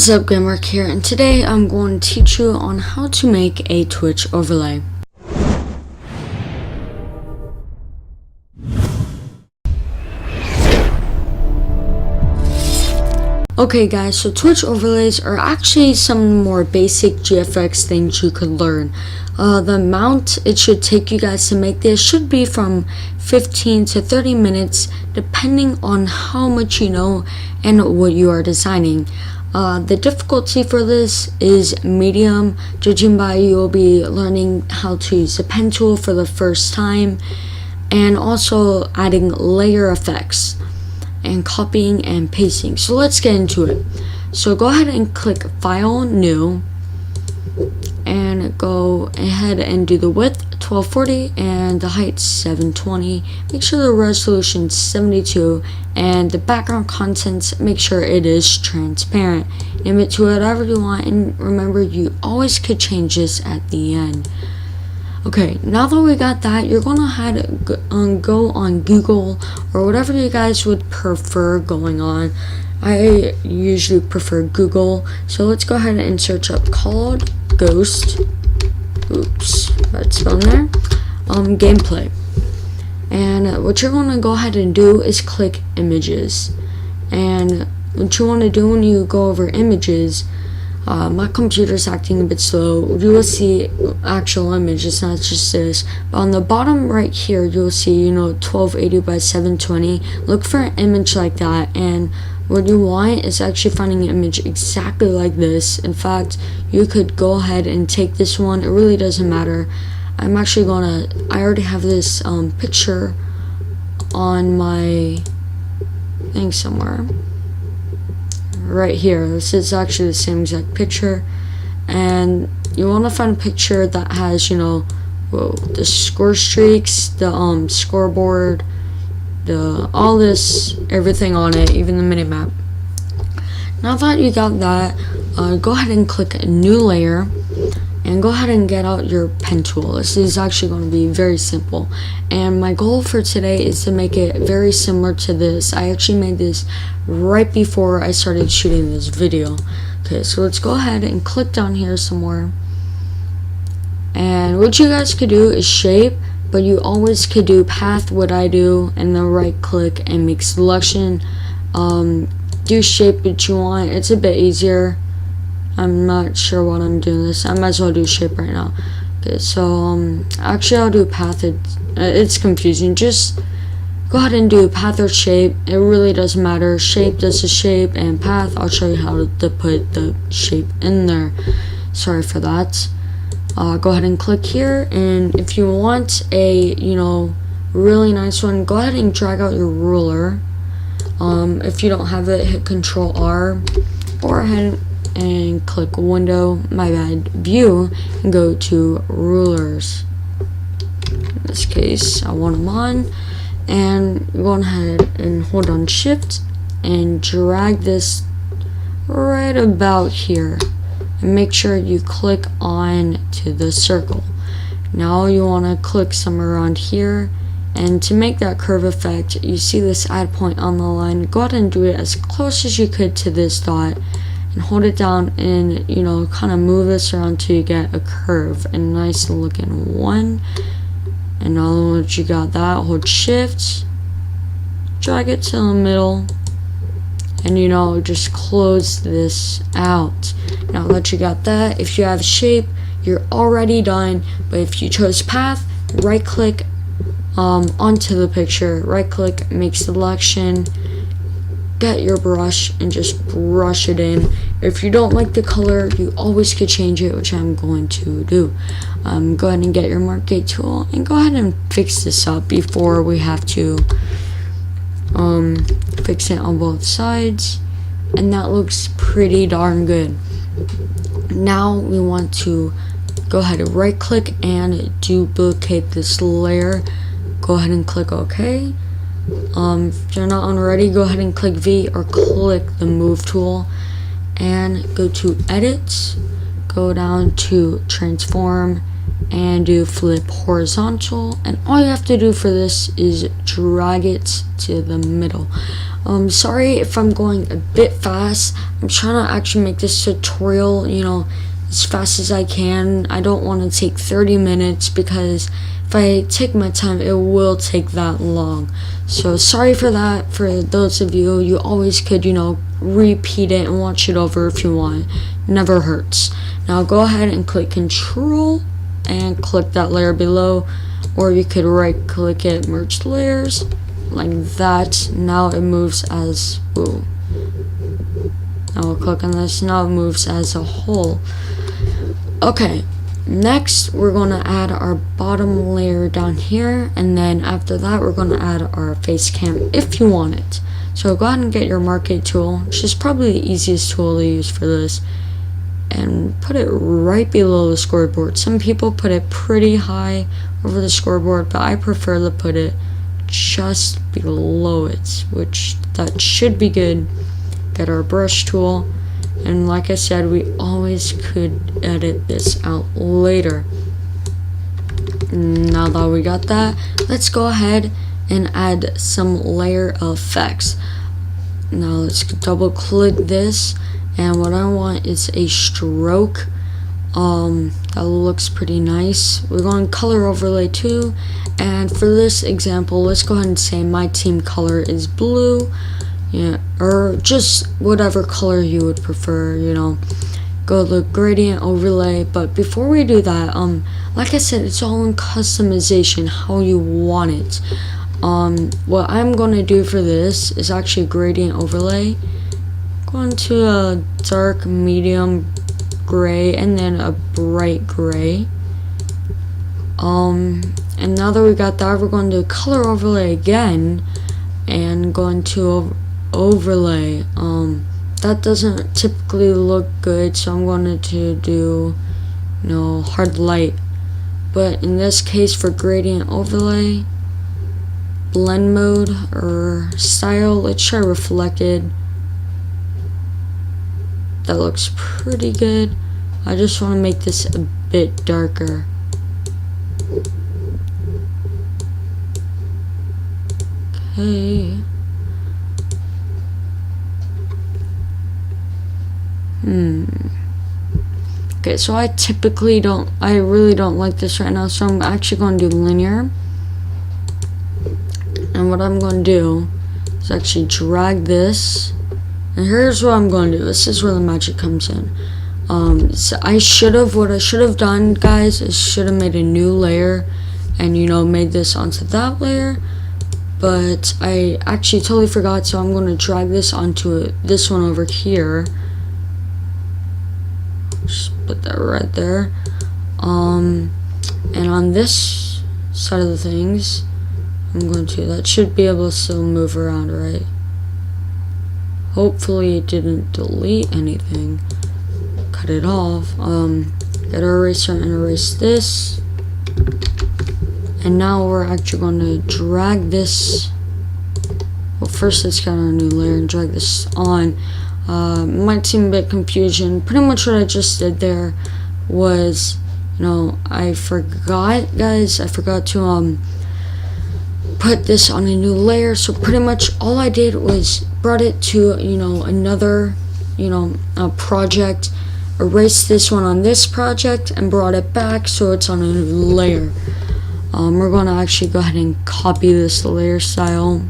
What's up, Gamemark here, and today I'm going to teach you on how to make a Twitch overlay. Okay guys, so Twitch overlays are actually some more basic GFX things you could learn. The amount it should take you guys to make this should be from 15 to 30 minutes depending on how much you know and what you are designing. The difficulty for this is medium, judging by you'll be learning how to use the pen tool for the first time and also adding layer effects and copying and pasting. So let's get into it. So go ahead and click File, New, and go ahead and do the width 1240 and the height 720. Make sure the resolution is 72 and the background contents, make sure it is transparent. Name it to whatever you want, and remember you always could change this at the end. Okay, now that we got that, you're gonna go on Google or whatever you guys would prefer going on. I usually prefer Google, so let's go ahead and search up called Ghost. Oops, bad spelling there. Gameplay. And what you're gonna go ahead and do is click images. And what you want to do when you go over images, my computer's acting a bit slow. You will see actual image, it's not just this. But on the bottom right here, you'll see 1280 by 720. Look for an image like that, and what you want is actually finding an image exactly like this. In fact, you could go ahead and take this one. It really doesn't matter. I already have this picture on my thing somewhere. Right here, this is actually the same exact picture, and you want to find a picture that has the score streaks, the scoreboard, all this, everything on it, even the minimap. Now that you got that, go ahead and click a new layer and go ahead and get out your pen tool. This is actually going to be very simple, and my goal for today is to make it very similar to this. I actually made this right before I started shooting this video. Okay, so let's go ahead and click down here somewhere, and what you guys could do is shape, but you always could do path, what I do, and then right click and make selection. Do shape what you want, it's a bit easier. I'm not sure what I'm doing this. I might as well do shape right now. Okay, so actually I'll do path. It's confusing. Just go ahead and do path or shape. It really doesn't matter. Shape does the shape, and path, I'll show you how to put the shape in there. Sorry for that. Go ahead and click here, and if you want a really nice one, go ahead and drag out your ruler. If you don't have it, hit Control R, or ahead and click Window, View, and go to Rulers. In this case, I want them on, and go ahead and hold on Shift and drag this right about here, and make sure you click on to the circle. Now you want to click somewhere around here, and to make that curve effect, you see this add point on the line. Go ahead and do it as close as you could to this dot, and hold it down, and kind of move this around till you get a curve, and nice looking one. And now that you got that, hold Shift, drag it to the middle, and just close this out. Now that you got that, if you have shape, you're already done. But if you chose path, right click onto the picture, right click, make selection, get your brush, and just brush it in. If you don't like the color, you always could change it, which I'm going to do. Go ahead and get your Mark8 tool and go ahead and fix this up before we have to fix it on both sides, and that looks pretty darn good. Now we want to go ahead and right click and duplicate this layer. Go ahead and click OK. If you're not on already, go ahead and click V or click the move tool and go to edit, go down to transform and do flip horizontal, and all you have to do for this is drag it to the middle. Sorry if I'm going a bit fast. I'm trying to actually make this tutorial, as fast as I can. I don't want to take 30 minutes because if I take my time, it will take that long. So sorry for that. For those of you, you always could, repeat it and watch it over if you want. Never hurts. Now go ahead and click Control and click that layer below, or you could right click it, merge layers, like that. Now it moves as, ooh. Now we'll click on this. Now it moves as a whole. Okay, next we're going to add our bottom layer down here, and then after that we're going to add our face cam if you want it. So go ahead and get your marquee tool, which is probably the easiest tool to use for this, and put it right below the scoreboard. Some people put it pretty high over the scoreboard, but I prefer to put it just below it, which that should be good. Get our brush tool, and like I said, we always could edit this out later. Now that we got that, let's go ahead and add some layer effects. Now let's double click this, and what I want is a stroke. That looks pretty nice. We're going color overlay too, and for this example, let's go ahead and say my team color is blue. Yeah, or just whatever color you would prefer, Go to the gradient overlay. But before we do that, like I said, it's all in customization, how you want it. What I'm gonna do for this is actually a gradient overlay. Go into a dark, medium gray, and then a bright gray. And now that we got that, we're going to do color overlay again, and going to overlay. That doesn't typically look good, so I'm going to do hard light. But in this case, for gradient overlay, blend mode or style, let's try reflected. That looks pretty good. I just want to make this a bit darker. Okay. Okay, so I really don't like this right now, so I'm actually going to do linear. And what I'm going to do is actually drag this. And here's what I'm going to do. This is where the magic comes in. So what I should have done, guys, is should have made a new layer and, made this onto that layer. But I actually totally forgot, so I'm going to drag this onto this one over here. Just put that right there. And on this side of the things, that should be able to still move around, right? Hopefully it didn't delete anything. Cut it off. Get our eraser and erase this. And now we're actually going to drag this. Well, first let's get our new layer and drag this on. Might seem a bit confusion. Pretty much what I just did there was, I forgot, guys. I forgot to put this on a new layer. So pretty much all I did was brought it to another project, erased this one on this project, and brought it back so it's on a new layer. We're going to actually go ahead and copy this layer style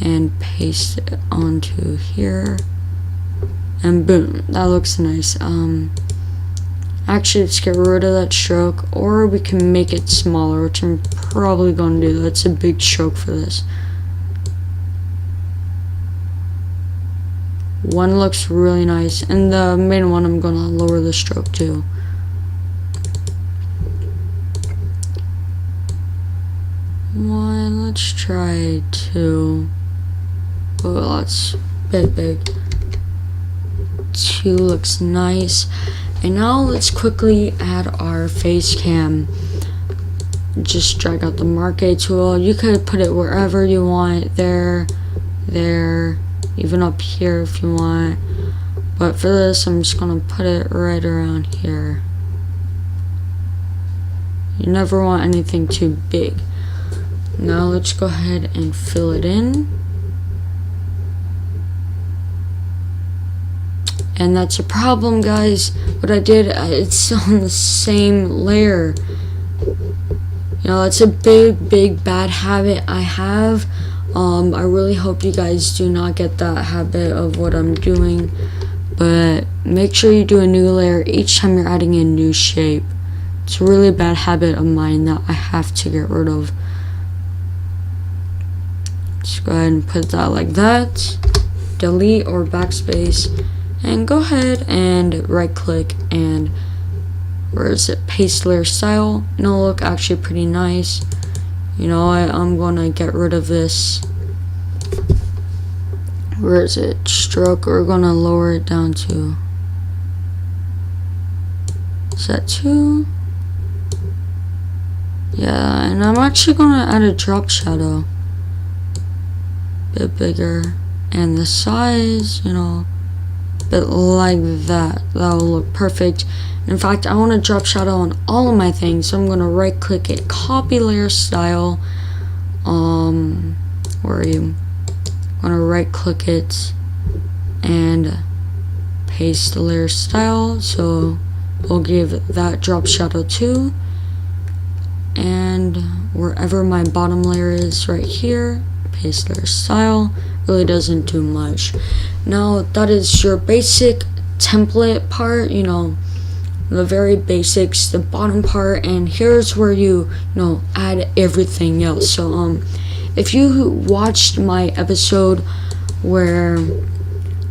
and paste it onto here. And boom, that looks nice. Actually, let's get rid of that stroke, or we can make it smaller, which I'm probably going to do. That's a big stroke for this. One looks really nice, and the main one I'm going to lower the stroke too. One, let's try two. Oh, that's a bit big. Two looks nice. And now let's quickly add our face cam. Just drag out the marquee tool. You could put it wherever you want, there, even up here if you want. But for this, I'm just gonna put it right around here. You never want anything too big. Now let's go ahead and fill it in. and that's a problem, guys. What I did, it's on the same layer. You know, it's a big bad habit I have. I really hope you guys do not get that habit of what I'm doing, but make sure you do a new layer each time you're adding a new shape. It's a really bad habit of mine that I have to get rid of. Just go ahead and put that like that, delete or backspace, and go ahead and right click and where is it, paste layer style, and it'll look actually pretty nice. You know what, I'm gonna get rid of this, where is it, stroke. We're gonna lower it down to, is that 2? Yeah, and I'm actually gonna add a drop shadow, bit bigger, and the size, you know, bit like that. That will look perfect. In fact, I want to drop shadow on all of my things, so I'm going to right click it, copy layer style. Where are you? I'm going to right click it and paste the layer style, so we'll give that drop shadow too. And wherever my bottom layer is, right here, paste layer style. Really doesn't do much. Now that is your basic template part, you know, the very basics, the bottom part, and here's where you know, add everything else. So if you watched my episode where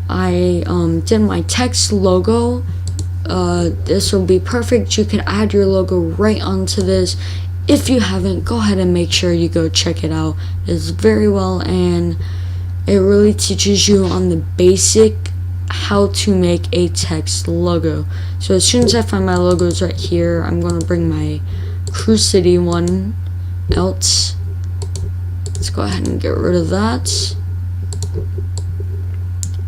I did my text logo, this will be perfect. You can add your logo right onto this. If you haven't, go ahead and make sure you go check it out. It's very well, and it really teaches you on the basic how to make a text logo. So as soon as I find my logos right here, I'm going to bring my Crew City one out. Let's go ahead and get rid of that.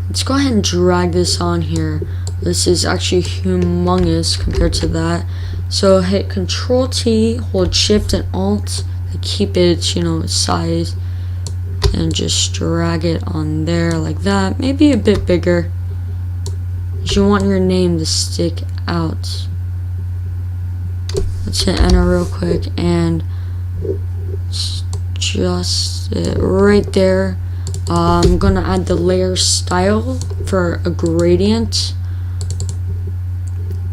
Let's go ahead and drag this on here. This is actually humongous compared to that. So hit Control T, hold Shift and Alt to keep it, you know, size, and just drag it on there like that. Maybe a bit bigger. You want your name to stick out. Let's hit enter real quick and just it right there. I'm gonna add the layer style for a gradient.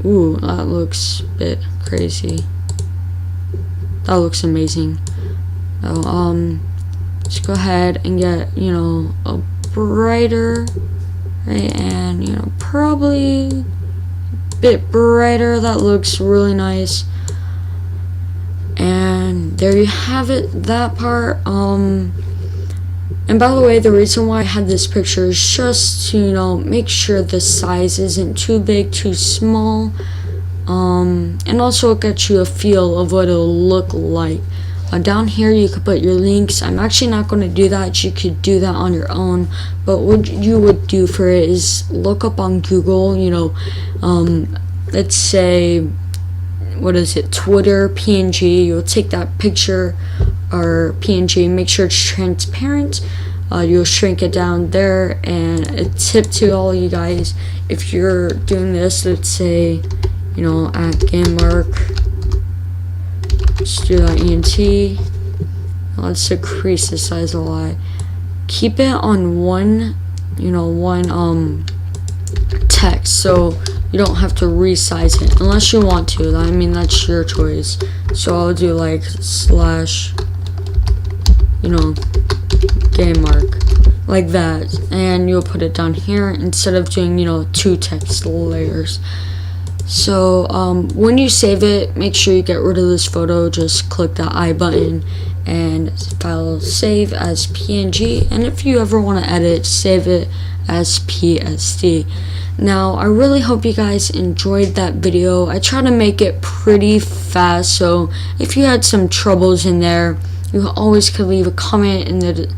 Ooh, that looks a bit crazy. That looks amazing. So let's go ahead and get, you know, a brighter, right, and, you know, probably a bit brighter. That looks really nice. And there you have it, that part. And by the way, the reason why I had this picture is just to, you know, make sure the size isn't too big, too small, and also get you a feel of what it'll look like. Down here you could put your links. I'm actually not going to do that. You could do that on your own, but what you would do for it is look up on Google, you know, let's say, what is it, Twitter PNG. You'll take that picture or PNG, make sure it's transparent. You'll shrink it down there. And a tip to all you guys, if you're doing this, let's say, you know, at Gamemark, just do that ENT. Let's decrease the size a lot. Keep it on one, you know, one text, so you don't have to resize it unless you want to. I mean, that's your choice. So I'll do like slash, you know, Gamemark, like that, and you'll put it down here instead of doing, you know, 2 text layers. So when you save it, make sure you get rid of this photo. Just click the I button and file save as PNG, and if you ever want to edit, save it as PSD. Now I really hope you guys enjoyed that video. I try to make it pretty fast, so if you had some troubles in there, you always could leave a comment in the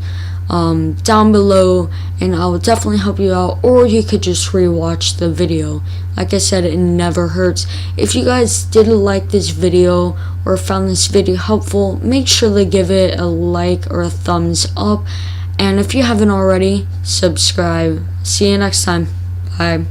down below, and I will definitely help you out, or you could just rewatch the video. Like I said, it never hurts. If you guys did like this video or found this video helpful, make sure to give it a like or a thumbs up, and if you haven't already, subscribe. See you next time. Bye.